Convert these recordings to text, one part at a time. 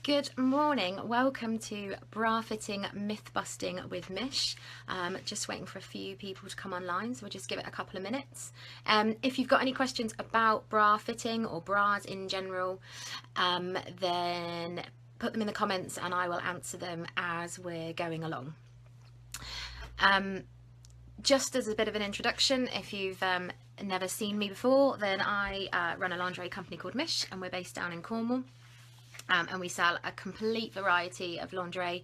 Good morning, welcome to Bra Fitting Myth Busting with Mish. Just waiting for a few people to come online, so we'll just give it a couple of minutes. If you've got any questions about bra fitting or bras in general, then put them in the comments and I will answer them as we're going along. Just as a bit of an introduction, if you've never seen me before, then I run a lingerie company called Mish and we're based down in Cornwall. And we sell a complete variety of lingerie,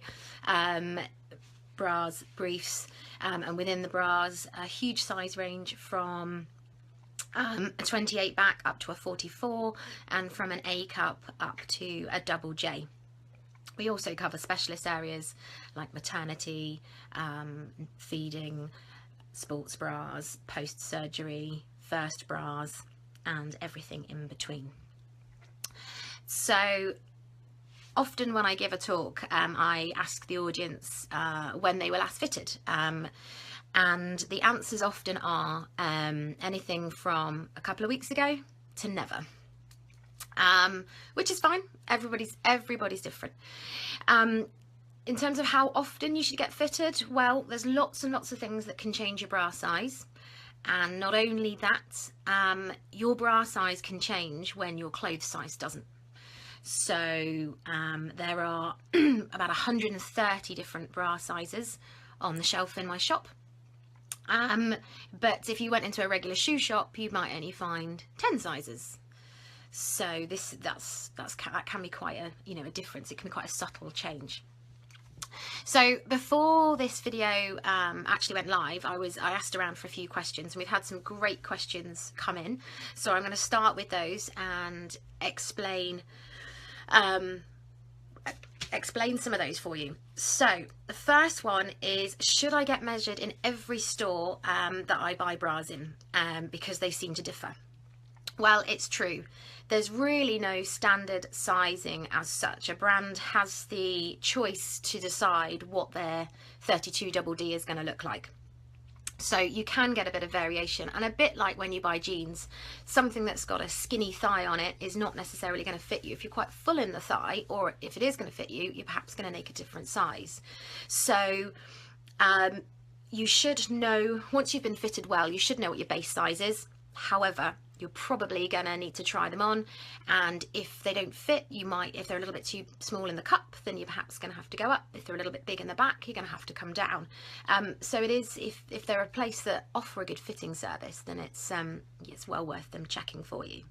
bras, briefs, and within the bras, a huge size range from a 28 back up to a 44, and from an A cup up to a double J. We also cover specialist areas like maternity, feeding, sports bras, post-surgery, first bras, and everything in between. So often when I give a talk, I ask the audience when they were last fitted, and the answers often are anything from a couple of weeks ago to never, which is fine. Everybody's different. In terms of how often you should get fitted, well, there's lots and lots of things that can change your bra size. And not only that, your bra size can change when your clothes size doesn't. So there are about 130 different bra sizes on the shelf in my shop. But if you went into a regular shoe shop, you might only find 10 sizes. So that can be quite a difference. It can be quite a subtle change. So before this video actually went live, I asked around for a few questions, and we've had some great questions come in. So I'm going to start with those and explain some of those for you. So the first one is, should I get measured in every store that I buy bras in, because they seem to differ? Well, it's true. There's really no standard sizing as such. A brand has the choice to decide what their 32 double D is going to look like. So you can get a bit of variation, and a bit like when you buy jeans, something that's got a skinny thigh on it is not necessarily going to fit you. If you're quite full in the thigh, or if it is going to fit you, you're perhaps going to make a different size. So you should know, once you've been fitted well, you should know what your base size is. However, you're probably going to need to try them on, and if they don't fit, if they're a little bit too small in the cup, then you're perhaps going to have to go up. If they're a little bit big in the back, you're going to have to come down. So it is, if they're a place that offer a good fitting service, then it's well worth them checking for you.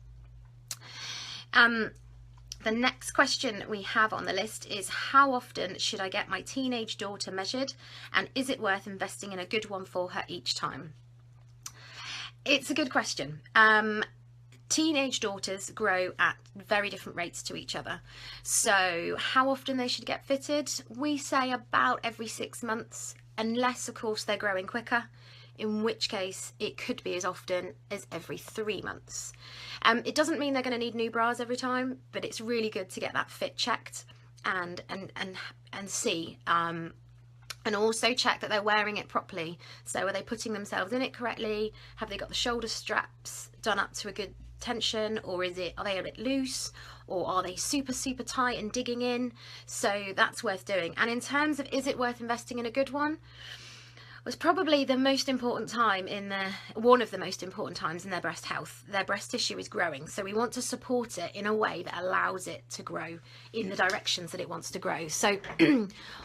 The next question we have on the list is, how often should I get my teenage daughter measured, and is it worth investing in a good one for her each time? It's a good question. Teenage daughters grow at very different rates to each other. So how often they should get fitted? We say about every 6 months, unless of course they're growing quicker, in which case it could be as often as every 3 months. It doesn't mean they're going to need new bras every time, but it's really good to get that fit checked and see. And also check that they're wearing it properly. So are they putting themselves in it correctly? Have they got the shoulder straps done up to a good tension, or are they a bit loose, or are they super tight and digging in? So that's worth doing. And in terms of, is it worth investing in a good one? Was probably the most important time one of the most important times in their breast health. Their breast tissue is growing, so we want to support it in a way that allows it to grow in the directions that it wants to grow. So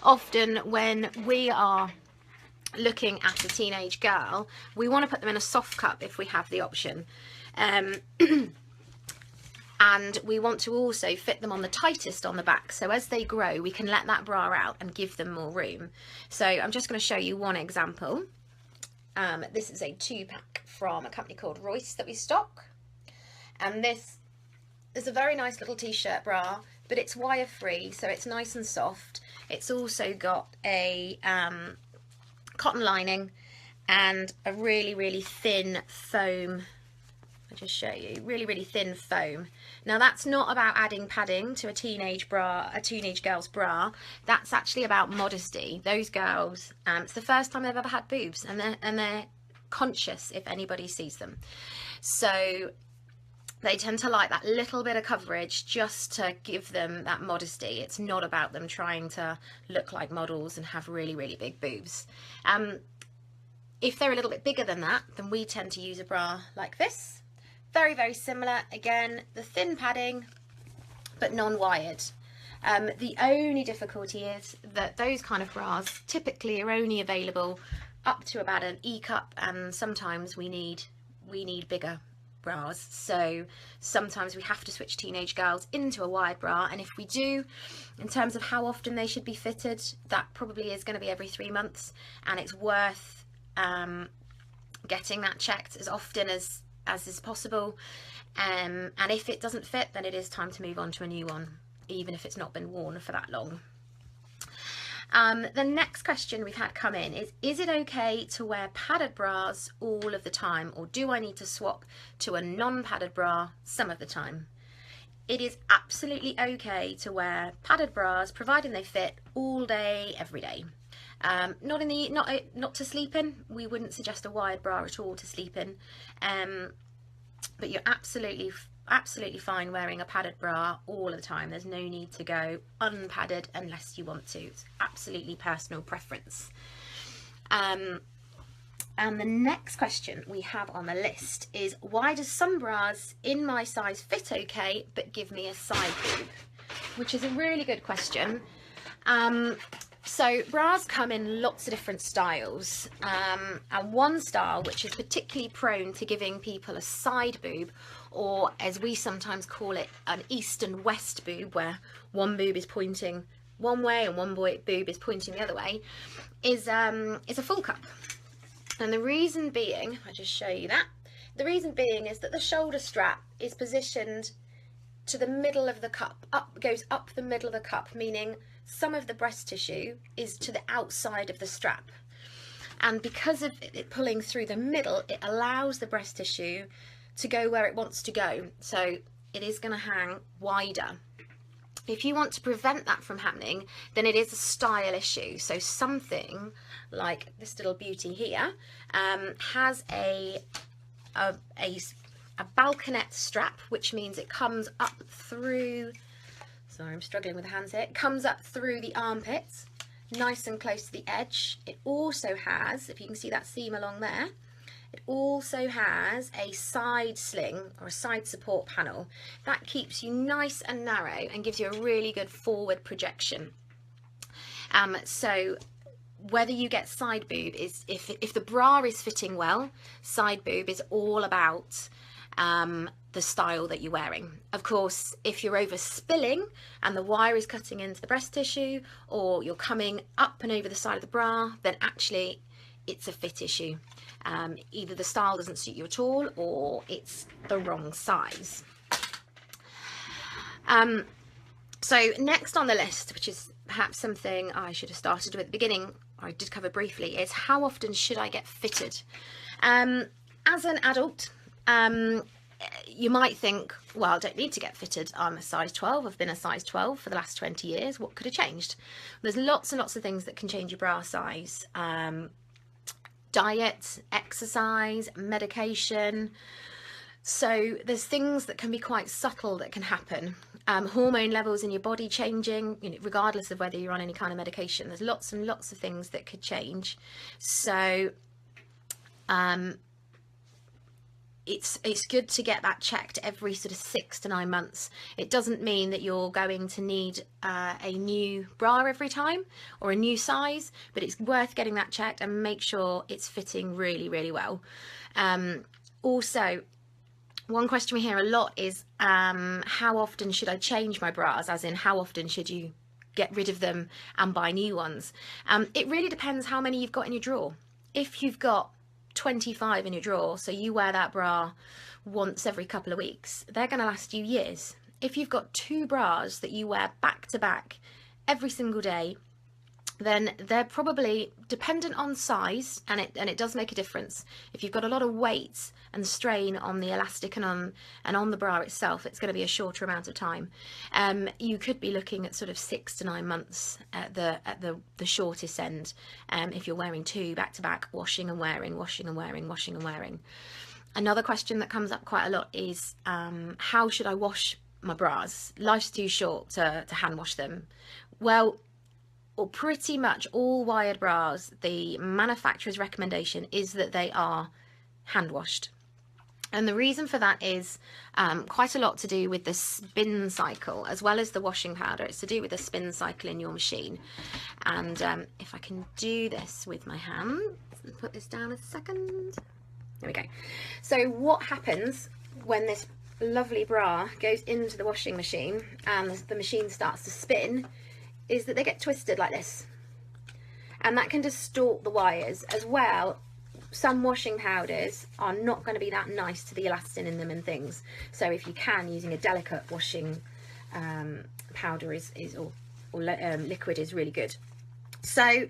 often when we are looking at a teenage girl, we want to put them in a soft cup if we have the option. And we want to also fit them on the tightest on the back, so as they grow we can let that bra out and give them more room. So I'm just going to show you one example. This is a 2-pack from a company called Royce that we stock, and this is a very nice little t-shirt bra, but it's wire free, so it's nice and soft. It's also got a cotton lining and a really thin foam. I'll just show you, really thin foam. Now that's not about adding padding to a teenage girl's bra. That's actually about modesty. Those girls, it's the first time they've ever had boobs, and they're conscious if anybody sees them. So They tend to like that little bit of coverage just to give them that modesty. It's not about them trying to look like models and have really, really big boobs. If they're a little bit bigger than that, then we tend to use a bra like this. Very, very similar. Again, the thin padding, but non-wired. The only difficulty is that those kind of bras typically are only available up to about an E cup, and sometimes we need bigger bras. So sometimes we have to switch teenage girls into a wired bra, and if we do, in terms of how often they should be fitted, that probably is going to be every 3 months, and it's worth getting that checked as often as is possible. And if it doesn't fit, then it is time to move on to a new one, even if it's not been worn for that long. The next question we've had come in is it okay to wear padded bras all of the time, or do I need to swap to a non-padded bra some of the time? It is absolutely okay to wear padded bras, providing they fit all day, every day. Not to sleep in. We wouldn't suggest a wired bra at all to sleep in, but you're absolutely fine wearing a padded bra all the time. There's no need to go unpadded unless you want to. It's absolutely personal preference. And the next question we have on the list is, why does some bras in my size fit okay but give me a side boob? Which is a really good question. So bras come in lots of different styles, and one style which is particularly prone to giving people a side boob, or as we sometimes call it, an east and west boob, where one boob is pointing one way and one boob is pointing the other way, is a full cup. And the reason being, if I just show you that, the reason being is that the shoulder strap is positioned to the middle of the cup, goes up the middle of the cup, meaning some of the breast tissue is to the outside of the strap, and because of it pulling through the middle, it allows the breast tissue to go where it wants to go, so it is going to hang wider. If you want to prevent that from happening, then it is a style issue. So something like this little beauty here has a balconette strap, which means it comes up through, sorry, I'm struggling with the hands here, it comes up through the armpits, nice and close to the edge. It also has, if you can see that seam along there, it also has a side sling or a side support panel that keeps you nice and narrow and gives you a really good forward projection. So whether you get side boob is, if the bra is fitting well, side boob is all about the style that you're wearing. Of course, if you're over spilling and the wire is cutting into the breast tissue, or you're coming up and over the side of the bra, then actually it's a fit issue. Either the style doesn't suit you at all, or it's the wrong size. So next on the list, which is perhaps something I should have started with at the beginning, or I did cover briefly, is how often should I get fitted? As an adult, you might think, well, I don't need to get fitted. I'm a size 12. I've been a size 12 for the last 20 years. What could have changed? There's lots and lots of things that can change your bra size. Diet, exercise, medication. So there's things that can be quite subtle that can happen. Hormone levels in your body changing, regardless of whether you're on any kind of medication. There's lots and lots of things that could change. So it's good to get that checked every sort of 6 to 9 months. It doesn't mean that you're going to need a new bra every time or a new size, but it's worth getting that checked and make sure it's fitting really, really well. Also, one question we hear a lot is how often should I change my bras, as in how often should you get rid of them and buy new ones? It really depends how many you've got in your drawer. If you've got 25 in your drawer, so you wear that bra once every couple of weeks, they're going to last you years. If you've got 2 bras that you wear back to back every single day, then they're probably dependent on size, and it does make a difference. If you've got a lot of weight and strain on the elastic and on the bra itself, it's going to be a shorter amount of time. You could be looking at sort of 6 to 9 months at the shortest end, if you're wearing 2 back to back, washing and wearing, washing and wearing, washing and wearing. Another question that comes up quite a lot is how should I wash my bras? Life's too short to hand wash them. Well, pretty much all wired bras, the manufacturer's recommendation is that they are hand washed. And the reason for that is quite a lot to do with the spin cycle as well as the washing powder. It's to do with the spin cycle in your machine. And if I can do this with my hand, put this down a second. There we go. So what happens when this lovely bra goes into the washing machine and the machine starts to spin is that they get twisted like this. And that can distort the wires as well. Some washing powders are not going to be that nice to the elastin in them and things. So if you can, using a delicate washing powder or liquid is really good. So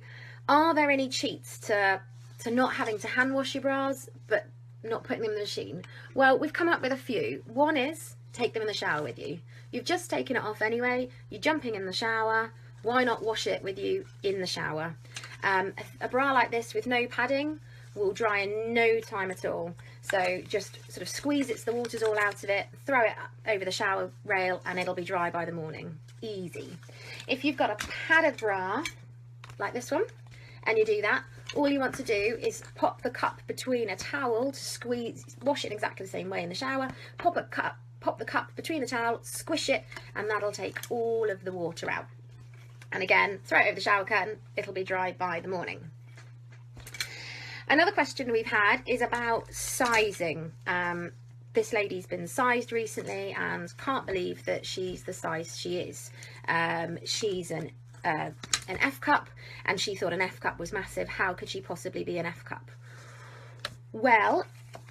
are there any cheats to not having to hand wash your bras but not putting them in the machine? Well, we've come up with a few. One is take them in the shower with you. You've just taken it off anyway, you're jumping in the shower, why not wash it with you in the shower? A bra like this with no padding will dry in no time at all. So just sort of squeeze the water's all out of it, throw it over the shower rail and it'll be dry by the morning. Easy. If you've got a padded bra like this one and you do that, all you want to do is pop the cup between a towel to wash it in exactly the same way in the shower, pop the cup between the towel, squish it, and that'll take all of the water out. And again, throw it over the shower curtain, it'll be dry by the morning. Another question we've had is about sizing. This lady's been sized recently and can't believe that she's the size she is. She's an F cup and she thought an F cup was massive. How could she possibly be an F cup? Well,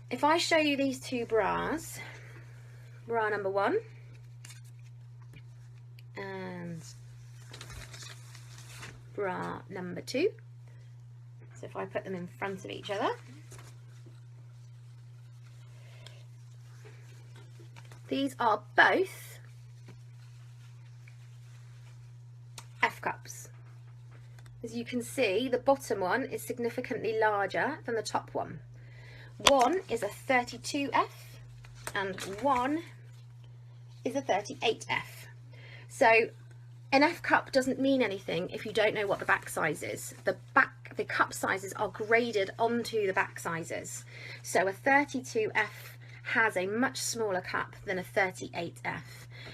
if I show you these two bras, bra number 1 and bra number 2. So if I put them in front of each other, these are both F cups. As you can see, the bottom one is significantly larger than the top one. One is a 32F and one is a 38F. So an F cup doesn't mean anything if you don't know what the back size is. The cup sizes are graded onto the back sizes. So a 32F has a much smaller cup than a 38F.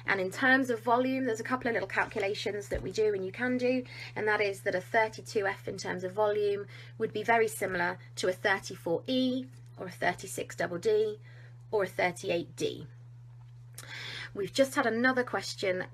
And in terms of volume, there's a couple of little calculations that we do and you can do, and that is that a 32F in terms of volume would be very similar to a 34E or a 36DD or a 38D. We've just had another question